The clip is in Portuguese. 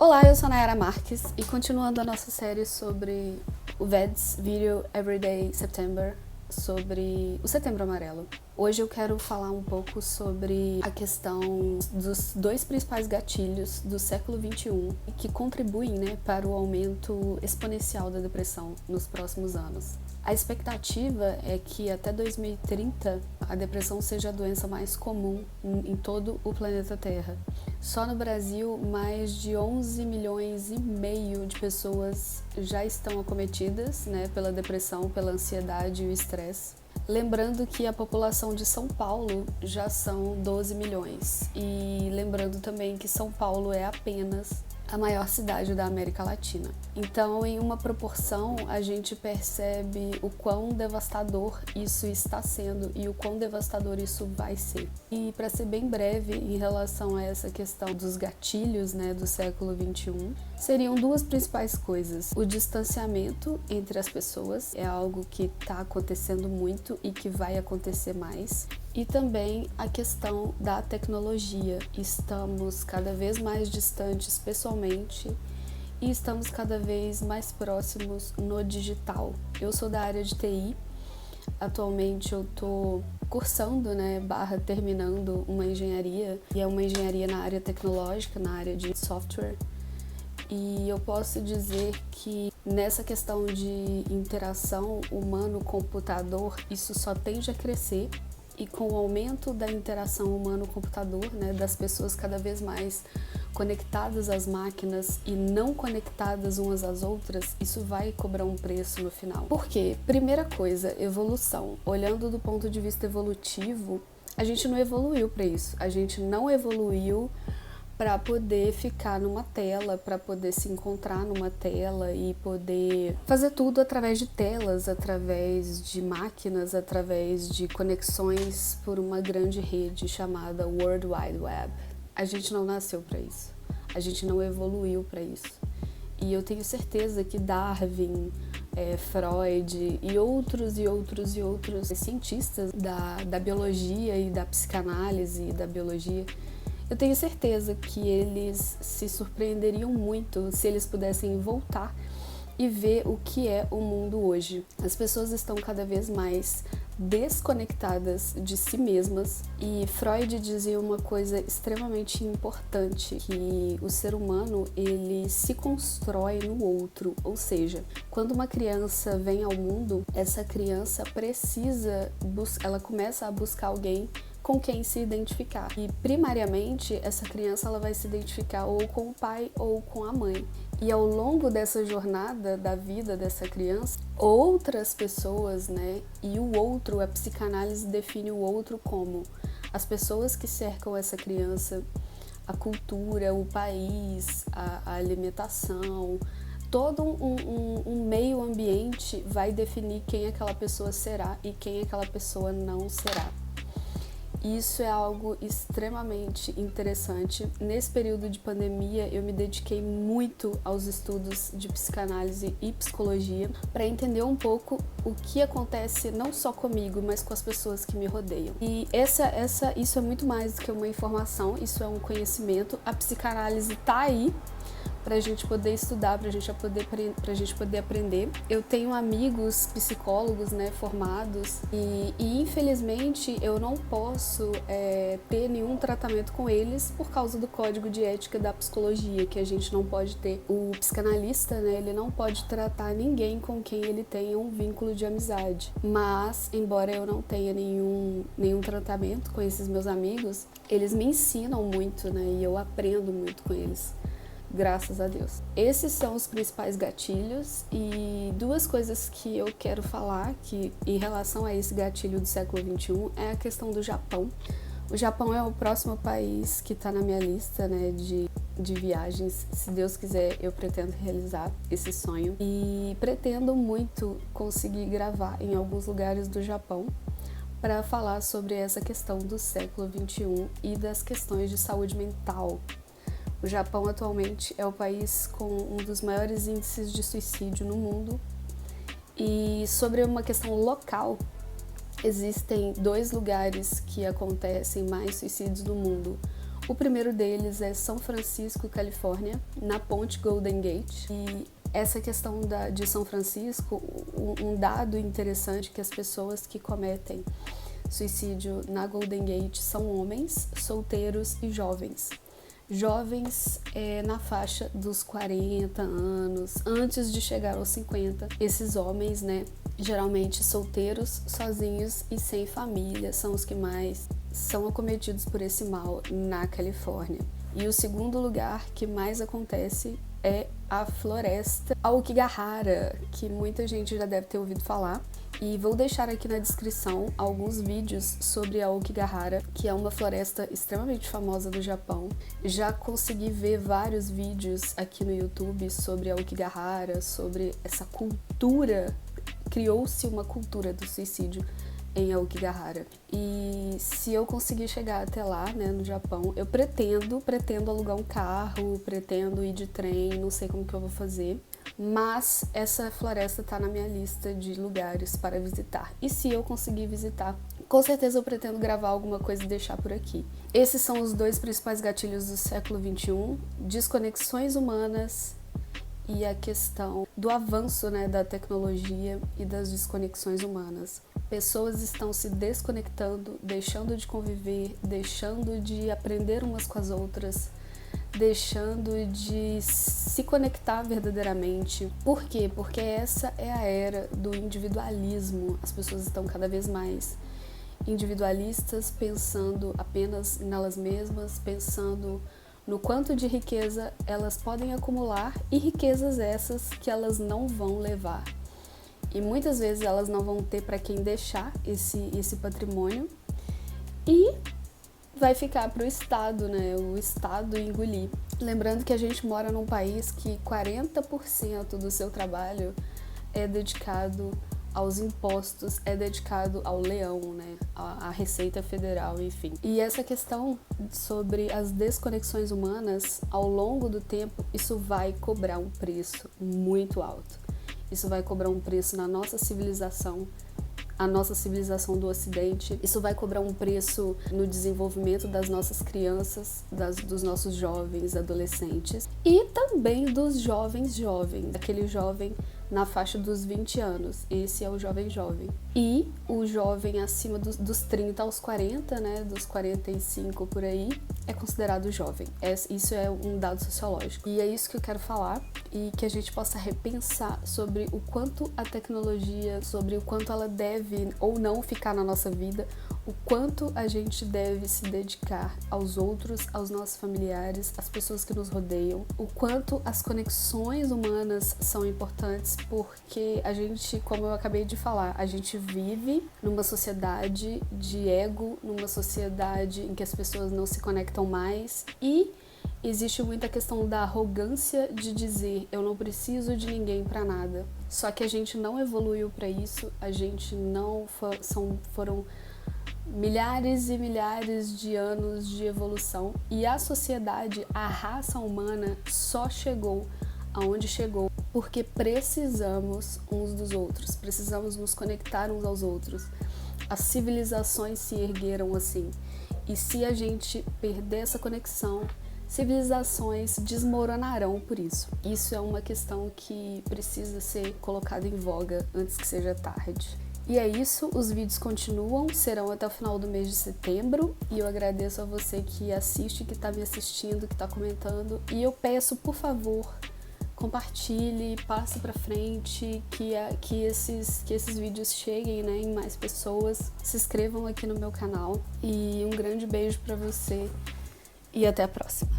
Olá, eu sou a Nayara Marques e continuando a nossa série sobre o VEDS, Video Everyday September, sobre o Setembro Amarelo. Hoje eu quero falar um pouco sobre a questão dos dois principais gatilhos do século XXI que contribuem, para o aumento exponencial da depressão nos próximos anos. A expectativa é que até 2030 a depressão seja a doença mais comum em todo o planeta Terra. Só no Brasil, mais de 11 milhões e meio de pessoas já estão acometidas, pela depressão, pela ansiedade e o estresse. Lembrando que a população de São Paulo já são 12 milhões. E lembrando também que São Paulo é apenas a maior cidade da América Latina. Então, em uma proporção, a gente percebe o quão devastador isso está sendo e o quão devastador isso vai ser. E para ser bem breve em relação a essa questão dos gatilhos, do século XXI, seriam duas principais coisas. O distanciamento entre as pessoas é algo que está acontecendo muito e que vai acontecer mais. E também a questão da tecnologia. Estamos cada vez mais distantes pessoalmente e estamos cada vez mais próximos no digital. Eu sou da área de TI, atualmente eu estou cursando, terminando uma engenharia, e é uma engenharia na área tecnológica, na área de software. E eu posso dizer que nessa questão de interação humano-computador, isso só tende a crescer. E com o aumento da interação humano-computador, das pessoas cada vez mais conectadas às máquinas e não conectadas umas às outras, isso vai cobrar um preço no final. Por quê? Primeira coisa, evolução. Olhando do ponto de vista evolutivo, a gente não evoluiu para isso. A gente não evoluiu para poder ficar numa tela, para poder se encontrar numa tela e poder fazer tudo através de telas, através de máquinas, através de conexões por uma grande rede chamada World Wide Web. A gente não nasceu para isso, a gente não evoluiu para isso. E eu tenho certeza que Darwin, Freud e outros cientistas da biologia e da psicanálise e da biologia, eu tenho certeza que eles se surpreenderiam muito se eles pudessem voltar e ver o que é o mundo hoje. As pessoas estão cada vez mais desconectadas de si mesmas e Freud dizia uma coisa extremamente importante, que o ser humano ele se constrói no outro, ou seja, quando uma criança vem ao mundo, essa criança ela começa a buscar alguém com quem se identificar. E primariamente essa criança ela vai se identificar ou com o pai ou com a mãe. E ao longo dessa jornada da vida dessa criança, outras pessoas, e o outro, a psicanálise define o outro como as pessoas que cercam essa criança, a cultura, o país, a alimentação, todo um meio ambiente vai definir quem aquela pessoa será e quem aquela pessoa não será. Isso é algo extremamente interessante. Nesse período de pandemia, eu me dediquei muito aos estudos de psicanálise e psicologia para entender um pouco o que acontece não só comigo, mas com as pessoas que me rodeiam. E isso é muito mais do que uma informação, isso é um conhecimento. A psicanálise tá aí pra gente poder estudar, pra gente poder aprender. Eu tenho amigos psicólogos, formados e infelizmente eu não posso ter nenhum tratamento com eles por causa do código de ética da psicologia, que a gente não pode ter. O psicanalista, ele não pode tratar ninguém com quem ele tenha um vínculo de amizade. Mas, embora eu não tenha nenhum tratamento com esses meus amigos, eles me ensinam muito, e eu aprendo muito com eles. Graças a Deus. Esses são os principais gatilhos e duas coisas que eu quero falar que em relação a esse gatilho do século XXI é a questão do Japão. O Japão é o próximo país que está na minha lista, de viagens. Se Deus quiser, eu pretendo realizar esse sonho e pretendo muito conseguir gravar em alguns lugares do Japão para falar sobre essa questão do século XXI e das questões de saúde mental. O Japão atualmente é o país com um dos maiores índices de suicídio no mundo. E sobre uma questão local, existem 2 lugares que acontecem mais suicídios no mundo. O primeiro deles é São Francisco, Califórnia, na ponte Golden Gate. E essa questão de São Francisco, um dado interessante que as pessoas que cometem suicídio na Golden Gate são homens, solteiros e jovens. Jovens na faixa dos 40 anos, antes de chegar aos 50. Esses homens, né, geralmente solteiros, sozinhos e sem família, são os que mais são acometidos por esse mal na Califórnia. E o segundo lugar que mais acontece é a floresta Aokigahara, que muita gente já deve ter ouvido falar. E vou deixar aqui na descrição alguns vídeos sobre a Aokigahara, que é uma floresta extremamente famosa do Japão. Já consegui ver vários vídeos aqui no YouTube sobre a Aokigahara, sobre essa cultura. Criou-se uma cultura do suicídio em Aokigahara. E se eu conseguir chegar até lá, né, no Japão, eu pretendo alugar um carro, pretendo ir de trem, não sei como que eu vou fazer. Mas essa floresta tá na minha lista de lugares para visitar. E se eu conseguir visitar, com certeza eu pretendo gravar alguma coisa e deixar por aqui. Esses são os dois principais gatilhos do século XXI: desconexões humanas e a questão do avanço, né, da tecnologia e das desconexões humanas. Pessoas estão se desconectando, deixando de conviver, deixando de aprender umas com as outras, deixando de se conectar verdadeiramente. Por quê? Porque essa é a era do individualismo. As pessoas estão cada vez mais individualistas, pensando apenas nelas mesmas, pensando no quanto de riqueza elas podem acumular, e riquezas essas que elas não vão levar. E muitas vezes elas não vão ter para quem deixar esse patrimônio, e vai ficar para o Estado, né? O Estado engolir. Lembrando que a gente mora num país que 40% do seu trabalho é dedicado aos impostos, é dedicado ao leão, né? À Receita Federal, enfim. E essa questão sobre as desconexões humanas, ao longo do tempo, isso vai cobrar um preço muito alto. Isso vai cobrar um preço na nossa civilização, a nossa civilização do Ocidente. Isso vai cobrar um preço no desenvolvimento das nossas crianças, dos nossos jovens, adolescentes, e também dos jovens, aquele jovem na faixa dos 20 anos. Esse é o jovem. E o jovem acima dos 30 aos 40, né, dos 45 por aí, é considerado jovem. Isso é um dado sociológico. E é isso que eu quero falar, e que a gente possa repensar sobre o quanto a tecnologia, sobre o quanto ela deve ou não ficar na nossa vida, o quanto a gente deve se dedicar aos outros, aos nossos familiares, às pessoas que nos rodeiam, o quanto as conexões humanas são importantes, porque a gente, como eu acabei de falar, a gente vive numa sociedade de ego, numa sociedade em que as pessoas não se conectam mais, e existe muita questão da arrogância de dizer eu não preciso de ninguém para nada. Só que a gente não evoluiu para isso, a gente não foram milhares e milhares de anos de evolução, e a sociedade, a raça humana só chegou aonde chegou porque precisamos uns dos outros, precisamos nos conectar uns aos outros. As civilizações se ergueram assim, e se a gente perder essa conexão, civilizações desmoronarão por isso. Isso é uma questão que precisa ser colocada em voga antes que seja tarde. E é isso, os vídeos continuam, serão até o final do mês de setembro, e eu agradeço a você que assiste, que está me assistindo, que está comentando, e eu peço, por favor, compartilhe, passe para frente, que esses vídeos cheguem, né, em mais pessoas. Se inscrevam aqui no meu canal, e um grande beijo para você, e até a próxima.